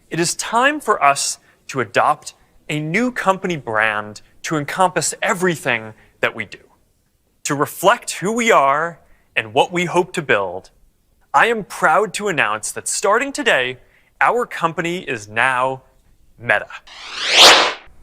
it is time for us to adopt a new company brand to encompass everything that we do. To reflect who we are and what we hope to build, I am proud to announce that starting today, our company is now Meta.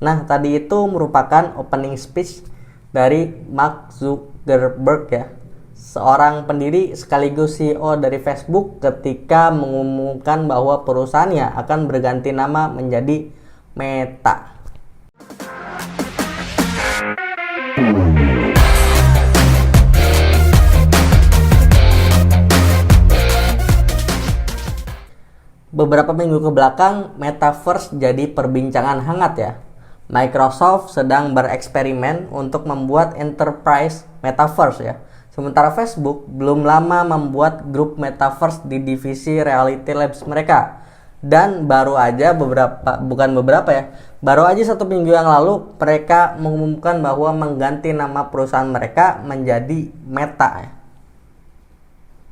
Nah, tadi itu merupakan opening speech dari Mark Zuckerberg ya, seorang pendiri sekaligus CEO dari Facebook ketika mengumumkan bahwa perusahaannya akan berganti nama menjadi Meta. Beberapa minggu ke belakang, Metaverse jadi perbincangan hangat ya. Microsoft sedang bereksperimen untuk membuat enterprise Metaverse ya. Sementara Facebook belum lama membuat grup Metaverse di divisi Reality Labs mereka. Dan baru aja baru aja 1 minggu yang lalu mereka mengumumkan bahwa mengganti nama perusahaan mereka menjadi Meta ya.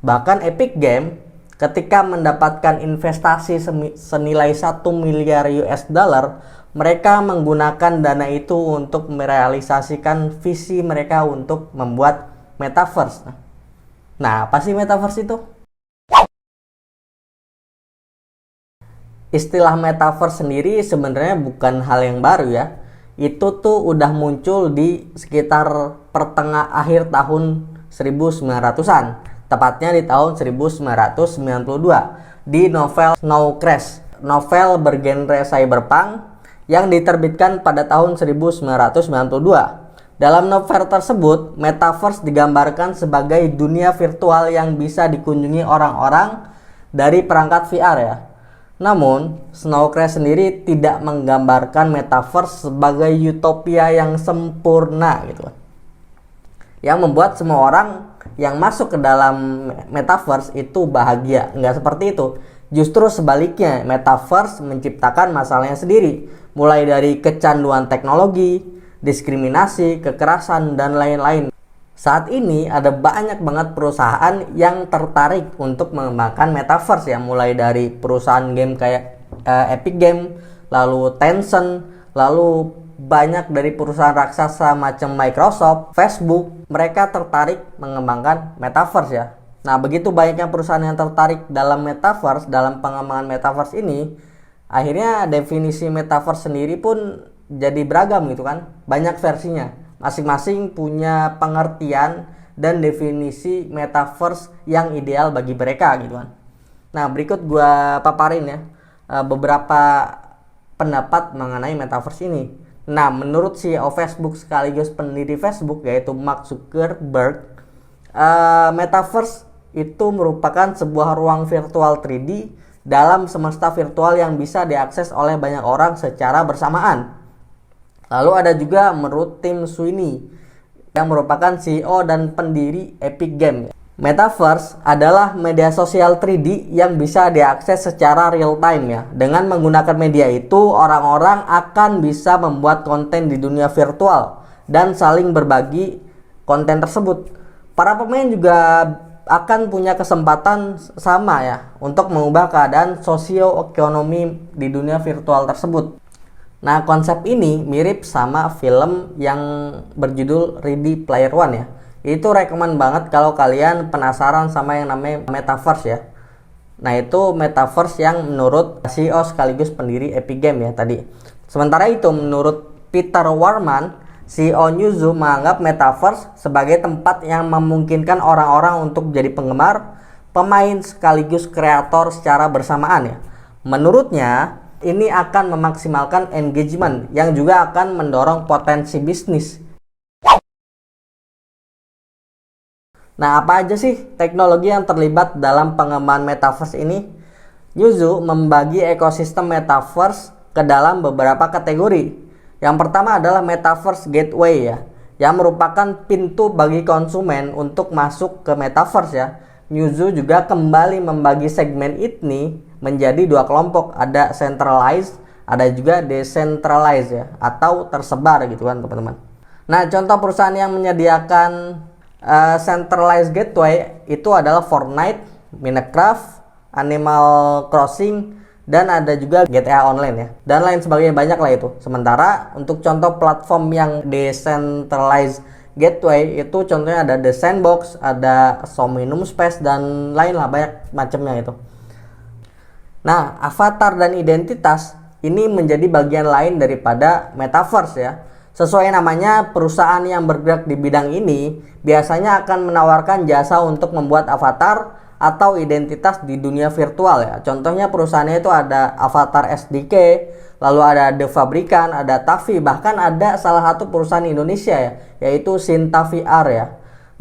Bahkan Epic Games ketika mendapatkan investasi senilai 1 miliar US dollar, mereka menggunakan dana itu untuk merealisasikan visi mereka untuk membuat Metaverse. Nah, apa sih Metaverse itu? Istilah Metaverse sendiri sebenarnya bukan hal yang baru ya. Itu tuh udah muncul di sekitar akhir tahun 1900-an. Tepatnya di tahun 1992 di novel Snow Crash, novel bergenre cyberpunk yang diterbitkan pada tahun 1992. Dalam novel tersebut, Metaverse digambarkan sebagai dunia virtual yang bisa dikunjungi orang-orang dari perangkat VR ya. Namun, Snow Crash sendiri tidak menggambarkan Metaverse sebagai utopia yang sempurna gitu. Yang membuat semua orang yang masuk ke dalam Metaverse itu bahagia. Nggak seperti itu. Justru sebaliknya, Metaverse menciptakan masalahnya sendiri. Mulai dari kecanduan teknologi, diskriminasi, kekerasan, dan lain-lain. Saat ini ada banyak banget perusahaan yang tertarik untuk mengembangkan Metaverse ya. Mulai dari perusahaan game kayak Epic Games, lalu Tencent, lalu banyak dari perusahaan raksasa macam Microsoft, Facebook, mereka tertarik mengembangkan Metaverse ya. Nah, begitu banyaknya perusahaan yang tertarik dalam Metaverse, dalam pengembangan Metaverse ini, akhirnya definisi Metaverse sendiri pun jadi beragam gitu kan. Banyak versinya. Masing-masing punya pengertian dan definisi Metaverse yang ideal bagi mereka gitu kan. Nah, berikut gua paparin ya beberapa pendapat mengenai Metaverse ini. Nah, menurut CEO Facebook sekaligus pendiri Facebook yaitu Mark Zuckerberg, Metaverse itu merupakan sebuah ruang virtual 3D dalam semesta virtual yang bisa diakses oleh banyak orang secara bersamaan. Lalu ada juga menurut Tim Sweeney yang merupakan CEO dan pendiri Epic Games. Metaverse adalah media sosial 3D yang bisa diakses secara real time ya. Dengan menggunakan media itu, orang-orang akan bisa membuat konten di dunia virtual dan saling berbagi konten tersebut. Para pemain juga akan punya kesempatan sama ya untuk mengubah keadaan sosioekonomi di dunia virtual tersebut. Nah, konsep ini mirip sama film yang berjudul Ready Player One ya. Itu rekomen banget kalau kalian penasaran sama yang namanya Metaverse ya. Nah, itu Metaverse yang menurut CEO sekaligus pendiri Epic Games ya tadi. Sementara itu menurut Peter Warman, CEO Newzoo menganggap Metaverse sebagai tempat yang memungkinkan orang-orang untuk jadi penggemar, pemain sekaligus kreator secara bersamaan ya. Menurutnya, ini akan memaksimalkan engagement yang juga akan mendorong potensi bisnis. Nah, apa aja sih teknologi yang terlibat dalam pengembangan Metaverse ini? Newzoo membagi ekosistem Metaverse ke dalam beberapa kategori. Yang pertama adalah Metaverse Gateway ya, yang merupakan pintu bagi konsumen untuk masuk ke Metaverse ya. Newzoo juga kembali membagi segmen ini menjadi 2 kelompok, ada centralized, ada juga decentralized ya, atau tersebar gitu kan teman-teman. Nah, contoh perusahaan yang menyediakan centralized gateway itu adalah Fortnite, Minecraft, Animal Crossing, dan ada juga GTA Online ya, dan lain sebagainya, banyak lah itu. Sementara untuk contoh platform yang decentralized gateway itu contohnya ada The Sandbox, ada Somnium Space, dan lain lah, banyak macamnya itu. Nah, avatar dan identitas ini menjadi bagian lain daripada metaverse ya. Sesuai namanya, perusahaan yang bergerak di bidang ini biasanya akan menawarkan jasa untuk membuat avatar atau identitas di dunia virtual ya. Contohnya perusahaannya itu ada Avatar SDK, lalu ada The Fabrikan, ada Tavi, bahkan ada salah satu perusahaan Indonesia ya, yaitu Sinta VR ya.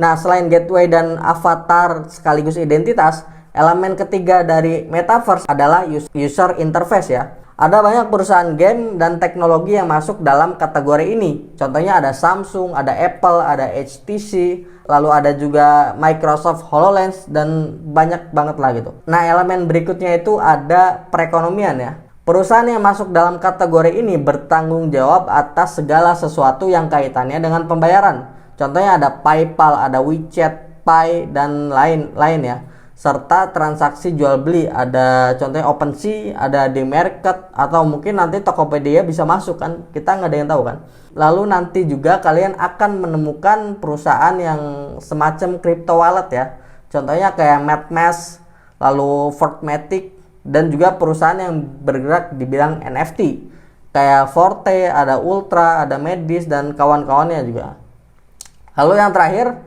Nah, selain gateway dan avatar sekaligus identitas, elemen ketiga dari metaverse adalah user interface ya. Ada banyak perusahaan game dan teknologi yang masuk dalam kategori ini. Contohnya ada Samsung, ada Apple, ada HTC, lalu ada juga Microsoft HoloLens, dan banyak banget lah gitu. Nah, elemen berikutnya itu ada perekonomian ya. Perusahaan yang masuk dalam kategori ini bertanggung jawab atas segala sesuatu yang kaitannya dengan pembayaran. Contohnya ada PayPal, ada WeChat Pay, dan lain-lain ya. Serta transaksi jual beli, ada contohnya OpenSea, ada di Market, atau mungkin nanti Tokopedia bisa masuk kan, kita nggak ada yang tahu kan. Lalu nanti juga kalian akan menemukan perusahaan yang semacam crypto wallet ya, contohnya kayak MetaMask, lalu Fortmatic, dan juga perusahaan yang bergerak di bidang NFT kayak Forte, ada Ultra, ada Medis, dan kawan-kawannya juga. Lalu yang terakhir,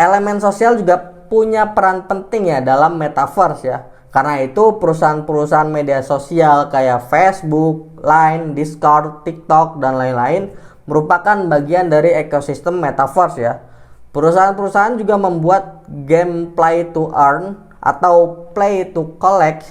elemen sosial juga punya peran penting ya dalam metaverse ya. Karena itu perusahaan-perusahaan media sosial kayak Facebook, Line, Discord, TikTok, dan lain-lain merupakan bagian dari ekosistem metaverse ya. Perusahaan-perusahaan juga membuat game play to earn atau play to collect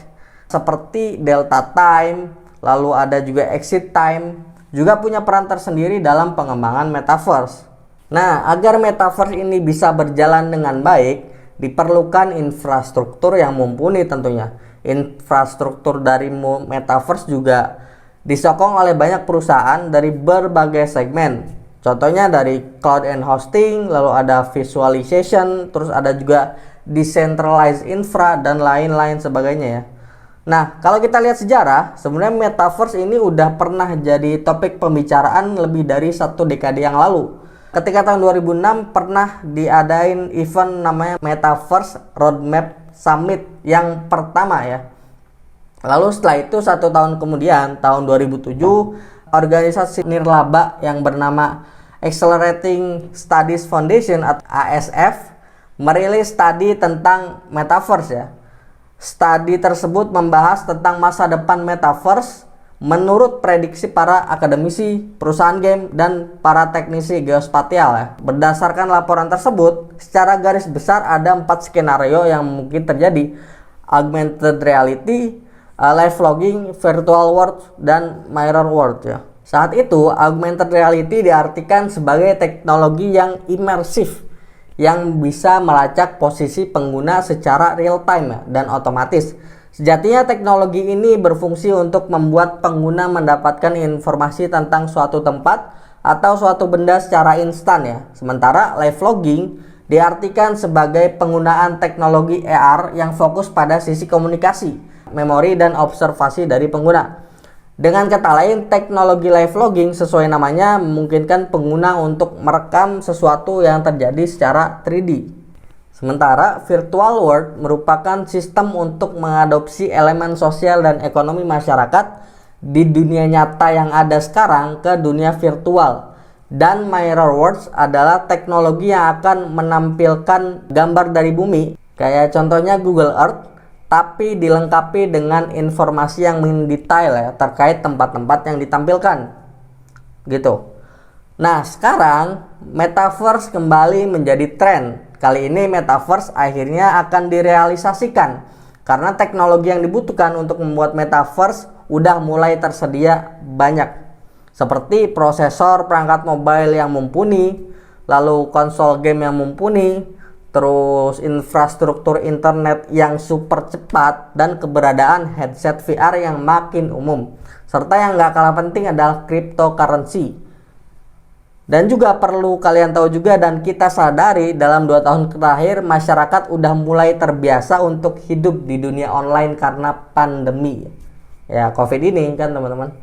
seperti Delta Time, lalu ada juga Exit Time, juga punya peran tersendiri dalam pengembangan metaverse. Nah, agar metaverse ini bisa berjalan dengan baik, diperlukan infrastruktur yang mumpuni tentunya. Infrastruktur dari metaverse juga disokong oleh banyak perusahaan dari berbagai segmen. Contohnya dari cloud and hosting, lalu ada visualization, terus ada juga decentralized infra, dan lain-lain sebagainya ya. Nah, kalau kita lihat sejarah, sebenarnya metaverse ini udah pernah jadi topik pembicaraan lebih dari 1 dekade yang lalu. Ketika tahun 2006 pernah diadain event namanya Metaverse Roadmap Summit yang pertama ya. Lalu setelah itu 1 tahun kemudian, tahun 2007, organisasi nirlaba yang bernama Accelerating Studies Foundation atau ASF merilis studi tentang Metaverse ya. Studi tersebut membahas tentang masa depan Metaverse menurut prediksi para akademisi, perusahaan game, dan para teknisi geospatial ya. Berdasarkan laporan tersebut, secara garis besar ada 4 skenario yang mungkin terjadi: augmented reality, live logging, virtual world, dan mirror world ya. Saat itu, augmented reality diartikan sebagai teknologi yang imersif yang bisa melacak posisi pengguna secara real time ya, dan otomatis. Sejatinya teknologi ini berfungsi untuk membuat pengguna mendapatkan informasi tentang suatu tempat atau suatu benda secara instan ya. Sementara live logging diartikan sebagai penggunaan teknologi AR yang fokus pada sisi komunikasi, memori, dan observasi dari pengguna. Dengan kata lain, teknologi live logging sesuai namanya memungkinkan pengguna untuk merekam sesuatu yang terjadi secara 3D. Sementara virtual world merupakan sistem untuk mengadopsi elemen sosial dan ekonomi masyarakat di dunia nyata yang ada sekarang ke dunia virtual. Dan mirror worlds adalah teknologi yang akan menampilkan gambar dari bumi, kayak contohnya Google Earth, tapi dilengkapi dengan informasi yang mendetail ya terkait tempat-tempat yang ditampilkan. Gitu. Nah, sekarang metaverse kembali menjadi tren. Kali ini metaverse akhirnya akan direalisasikan karena teknologi yang dibutuhkan untuk membuat metaverse udah mulai tersedia banyak. Seperti prosesor perangkat mobile yang mumpuni, lalu konsol game yang mumpuni, terus infrastruktur internet yang super cepat, dan keberadaan headset VR yang makin umum. Serta yang gak kalah penting adalah cryptocurrency. Dan juga perlu kalian tahu juga dan kita sadari, dalam 2 tahun terakhir masyarakat udah mulai terbiasa untuk hidup di dunia online karena pandemi. ya COVID ini kan teman-teman.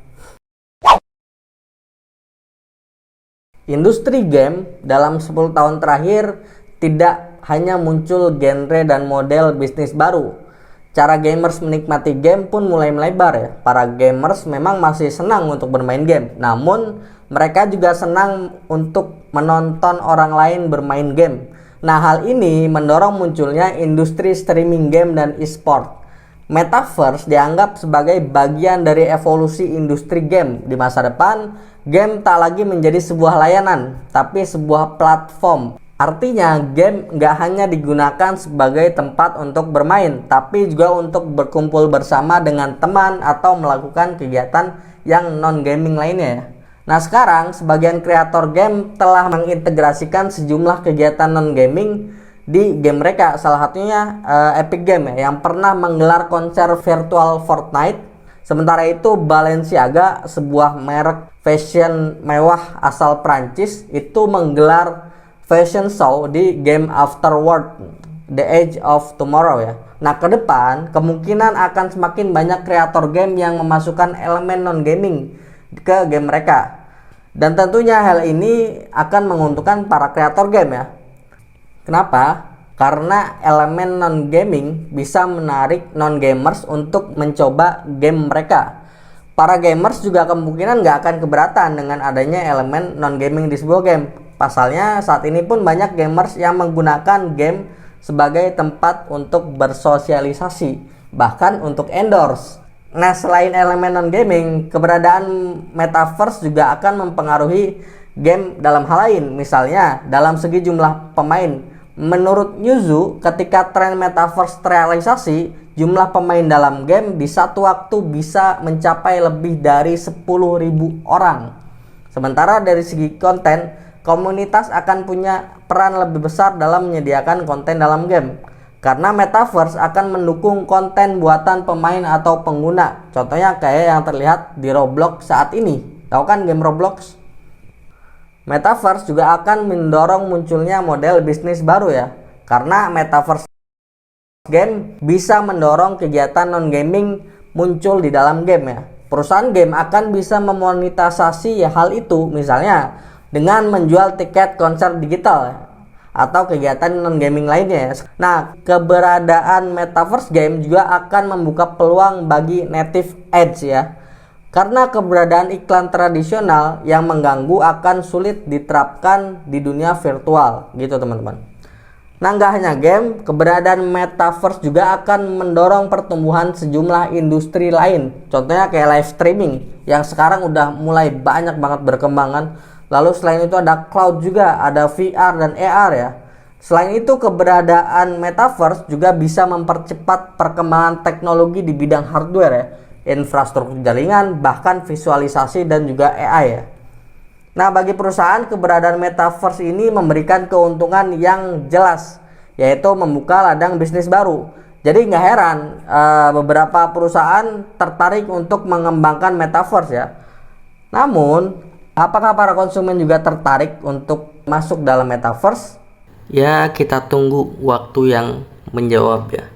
Industri game dalam 10 tahun terakhir tidak hanya muncul genre dan model bisnis baru. Cara gamers menikmati game pun mulai melebar ya. Para gamers memang masih senang untuk bermain game, namun mereka juga senang untuk menonton orang lain bermain game. Nah, hal ini mendorong munculnya industri streaming game dan e-sport. Metaverse dianggap sebagai bagian dari evolusi industri game. Di masa depan, game tak lagi menjadi sebuah layanan, tapi sebuah platform. Artinya, game nggak hanya digunakan sebagai tempat untuk bermain, tapi juga untuk berkumpul bersama dengan teman atau melakukan kegiatan yang non-gaming lainnya. Nah, sekarang sebagian kreator game telah mengintegrasikan sejumlah kegiatan non-gaming di game mereka. Salah satunya Epic Game ya, yang pernah menggelar konser virtual Fortnite. Sementara itu Balenciaga, sebuah merek fashion mewah asal Prancis, itu menggelar fashion show di game Afterworld, The Age of Tomorrow ya. Nah, ke depan kemungkinan akan semakin banyak kreator game yang memasukkan elemen non-gaming ke game mereka. Dan tentunya hal ini akan menguntungkan para kreator game ya. Kenapa? Karena elemen non-gaming bisa menarik non-gamers untuk mencoba game mereka. Para gamers juga kemungkinan nggak akan keberatan dengan adanya elemen non-gaming di sebuah game. Pasalnya saat ini pun banyak gamers yang menggunakan game sebagai tempat untuk bersosialisasi, bahkan untuk endorse. Nah, selain elemen non-gaming, keberadaan Metaverse juga akan mempengaruhi game dalam hal lain. Misalnya, dalam segi jumlah pemain. Menurut Newzoo, ketika tren Metaverse terrealisasi, jumlah pemain dalam game di satu waktu bisa mencapai lebih dari 10.000 orang. Sementara dari segi konten, komunitas akan punya peran lebih besar dalam menyediakan konten dalam game. Karena Metaverse akan mendukung konten buatan pemain atau pengguna. Contohnya kayak yang terlihat di Roblox saat ini. Tahu kan game Roblox? Metaverse juga akan mendorong munculnya model bisnis baru ya. Karena Metaverse game bisa mendorong kegiatan non-gaming muncul di dalam game ya. Perusahaan game akan bisa memonetisasi ya hal itu, misalnya dengan menjual tiket konser digital ya, atau kegiatan non-gaming lainnya. Nah, keberadaan Metaverse game juga akan membuka peluang bagi native ads ya. Karena keberadaan iklan tradisional yang mengganggu akan sulit diterapkan di dunia virtual gitu teman-teman. Nah, nggak hanya game, keberadaan Metaverse juga akan mendorong pertumbuhan sejumlah industri lain. Contohnya kayak live streaming yang sekarang udah mulai banyak banget berkembangan. Lalu selain itu ada cloud juga, ada VR dan AR ya. Selain itu keberadaan Metaverse juga bisa mempercepat perkembangan teknologi di bidang hardware ya, infrastruktur jaringan, bahkan visualisasi dan juga AI ya. Nah, bagi perusahaan keberadaan Metaverse ini memberikan keuntungan yang jelas, yaitu membuka ladang bisnis baru. Jadi nggak heran beberapa perusahaan tertarik untuk mengembangkan Metaverse ya. Namun, apakah para konsumen juga tertarik untuk masuk dalam Metaverse? Ya, kita tunggu waktu yang menjawab ya.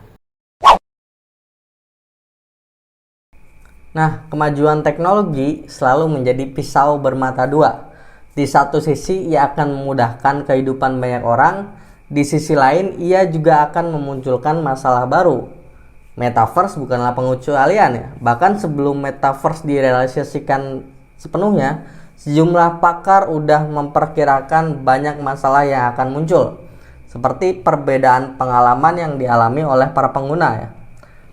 Nah, kemajuan teknologi selalu menjadi pisau bermata dua. Di satu sisi, ia akan memudahkan kehidupan banyak orang. Di sisi lain, ia juga akan memunculkan masalah baru. Metaverse bukanlah pengecualian ya. Bahkan sebelum Metaverse direalisasikan sepenuhnya, sejumlah pakar udah memperkirakan banyak masalah yang akan muncul, seperti perbedaan pengalaman yang dialami oleh para pengguna ya.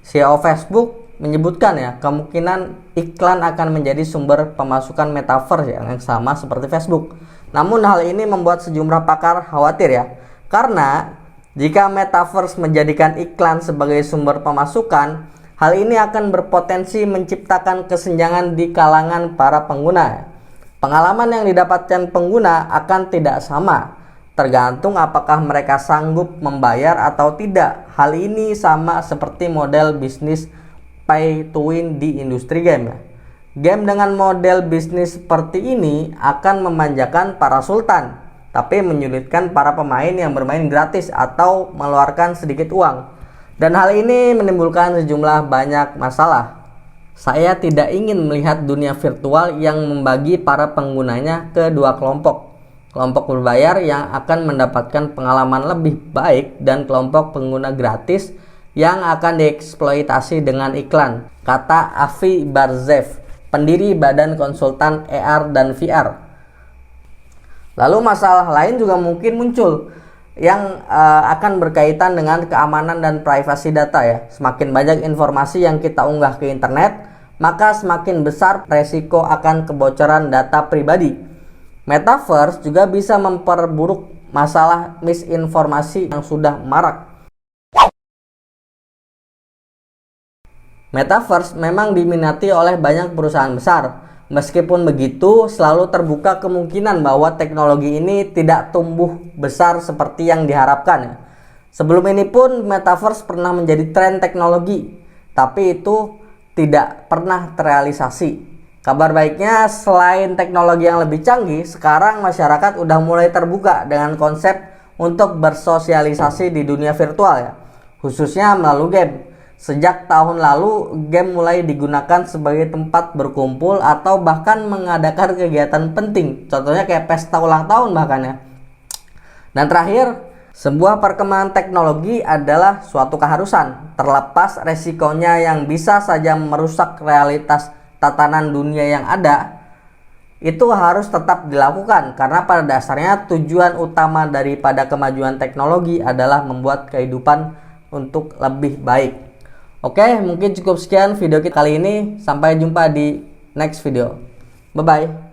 CEO Facebook menyebutkan ya, kemungkinan iklan akan menjadi sumber pemasukan Metaverse ya, yang sama seperti Facebook. Namun hal ini membuat sejumlah pakar khawatir ya, karena jika Metaverse menjadikan iklan sebagai sumber pemasukan, hal ini akan berpotensi menciptakan kesenjangan di kalangan para pengguna ya. Pengalaman yang didapatkan pengguna akan tidak sama, tergantung apakah mereka sanggup membayar atau tidak. Hal ini sama seperti model bisnis pay to win di industri game ya. Game dengan model bisnis seperti ini akan memanjakan para sultan, tapi menyulitkan para pemain yang bermain gratis atau mengeluarkan sedikit uang. Dan hal ini menimbulkan sejumlah banyak masalah. Saya tidak ingin melihat dunia virtual yang membagi para penggunanya ke dua kelompok. Kelompok berbayar yang akan mendapatkan pengalaman lebih baik dan kelompok pengguna gratis yang akan dieksploitasi dengan iklan, kata Avi Barzev, pendiri Badan Konsultan AR dan VR. Lalu masalah lain juga mungkin muncul yang akan berkaitan dengan keamanan dan privasi data ya. Semakin banyak informasi yang kita unggah ke internet, maka semakin besar resiko akan kebocoran data pribadi. Metaverse juga bisa memperburuk masalah misinformasi yang sudah marak. Metaverse memang diminati oleh banyak perusahaan besar. Meskipun begitu, selalu terbuka kemungkinan bahwa teknologi ini tidak tumbuh besar seperti yang diharapkan. Sebelum ini pun Metaverse pernah menjadi tren teknologi, tapi itu tidak pernah terrealisasi. Kabar baiknya, selain teknologi yang lebih canggih, sekarang masyarakat udah mulai terbuka dengan konsep untuk bersosialisasi di dunia virtual ya, khususnya melalui game. Sejak tahun lalu, game mulai digunakan sebagai tempat berkumpul atau bahkan mengadakan kegiatan penting, contohnya kayak pesta ulang tahun bahkan ya. Dan terakhir, sebuah perkembangan teknologi adalah suatu keharusan, terlepas resikonya yang bisa saja merusak realitas tatanan dunia yang ada, itu harus tetap dilakukan karena pada dasarnya tujuan utama daripada kemajuan teknologi adalah membuat kehidupan untuk lebih baik. Oke, mungkin cukup sekian video kita kali ini. Sampai jumpa di next video. Bye bye.